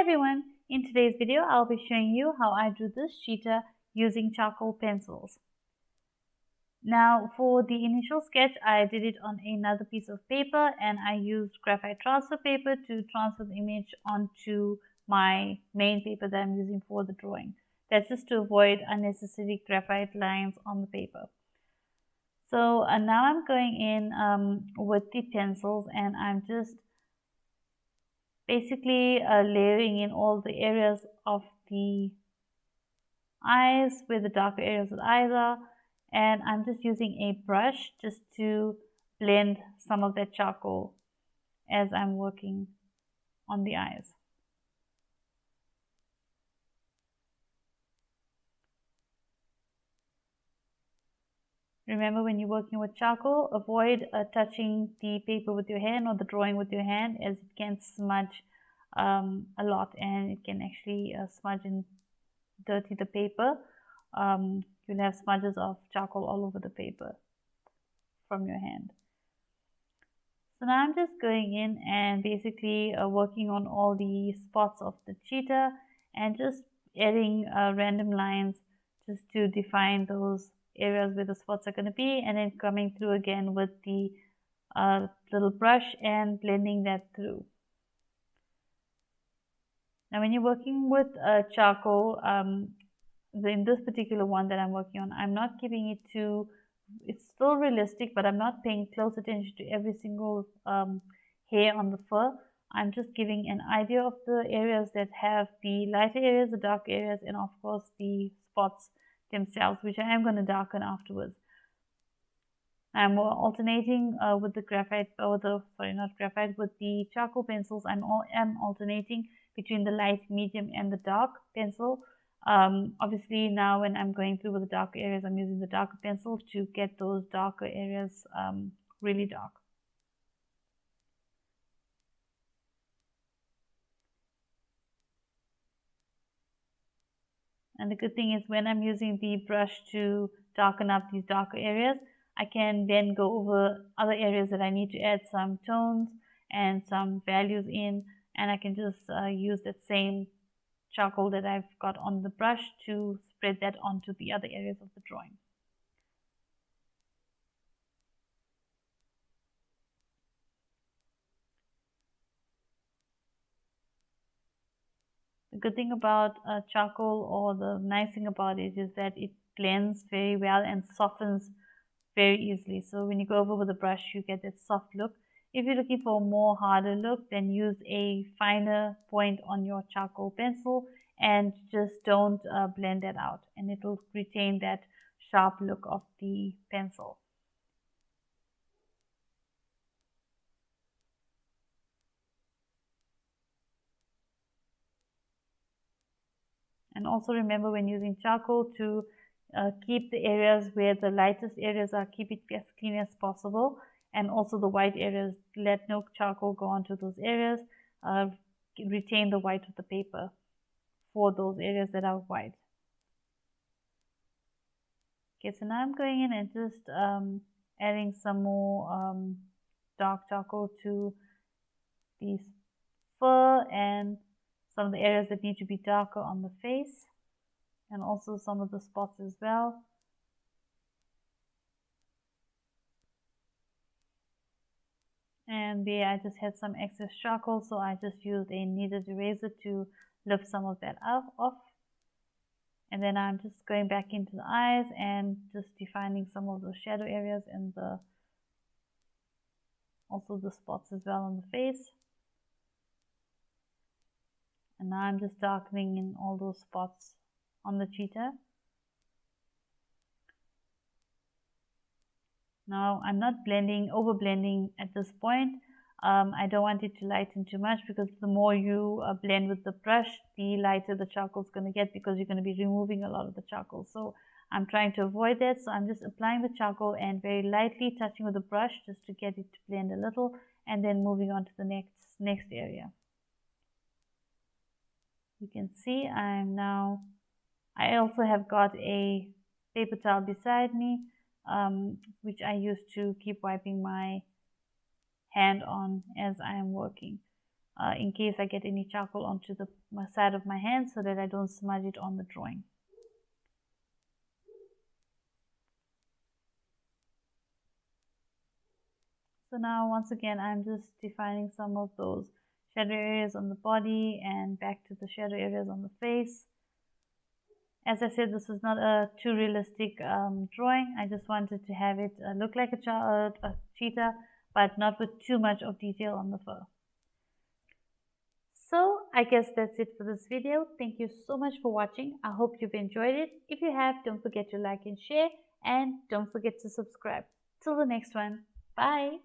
everyone, in today's video I'll be showing you how I drew this cheetah using charcoal pencils. Now for the initial sketch I did it on another piece of paper and I used graphite transfer paper to transfer the image onto my main paper that I'm using for the drawing. That's just to avoid unnecessary graphite lines on the paper. So now I'm going in with the pencils and I'm just basically layering in all the areas of the eyes, where the darker areas of the eyes are, and I'm just using a brush just to blend some of that charcoal as I'm working on the eyes. Remember, when you're working with charcoal, avoid touching the paper with your hand or the drawing with your hand, as it can smudge a lot and it can actually smudge and dirty the paper. You'll have smudges of charcoal all over the paper from your hand. So now I'm just going in and basically working on all the spots of the cheetah and just adding random lines just to define those areas where the spots are going to be, and then coming through again with the little brush and blending that through. Now when you're working with charcoal, in this particular one that I'm working on, I'm not keeping it too, it's still realistic, but I'm not paying close attention to every single hair on the fur. I'm just giving an idea of the areas that have the lighter areas, the dark areas, and of course the spots themselves, which I am going to darken afterwards. I'm alternating with the graphite, with the charcoal pencils. I'm alternating between the light, medium, and the dark pencil. Obviously now when I'm going through with the darker areas, I'm using the darker pencil to get those darker areas really dark. And the good thing is, when I'm using the brush to darken up these darker areas, I can then go over other areas that I need to add some tones and some values in, and I can just use that same charcoal that I've got on the brush to spread that onto the other areas of the drawing. The good thing about charcoal, or the nice thing about it, is that it blends very well and softens very easily. So when you go over with a brush, you get that soft look. If you're looking for a more harder look, then use a finer point on your charcoal pencil and just don't blend that out, and it will retain that sharp look of the pencil. And also remember, when using charcoal, to keep the areas where the lightest areas are, keep it as clean as possible, and also the white areas, let no charcoal go onto those areas. Retain the white of the paper for those areas that are white. Okay, so now I'm going in and just adding some more dark charcoal to the fur and some of the areas that need to be darker on the face, and also some of the spots as well. And there I just had some excess charcoal, so I just used a kneaded eraser to lift some of that off. And then I'm just going back into the eyes and just defining some of those shadow areas and also the spots as well on the face. And now I'm just darkening in all those spots on the cheetah. Now I'm not over blending at this point. I don't want it to lighten too much, because the more you blend with the brush, the lighter the charcoal is going to get, because you're going to be removing a lot of the charcoal. So I'm trying to avoid that. So I'm just applying the charcoal and very lightly touching with the brush just to get it to blend a little, and then moving on to the next area. You can see I also have got a paper towel beside me, which I use to keep wiping my hand on as I am working. in case I get any charcoal onto the side of my hand, so that I don't smudge it on the drawing. So now once again, I'm just defining some of those shadow areas on the body and back to the shadow areas on the face. As I said, this is not a too realistic drawing. I just wanted to have it look like a cheetah, but not with too much of detail on the fur. So I guess that's it for this video. Thank you so much for watching. I hope you've enjoyed it. If you have, don't forget to like and share, and don't forget to subscribe. Till the next one. Bye.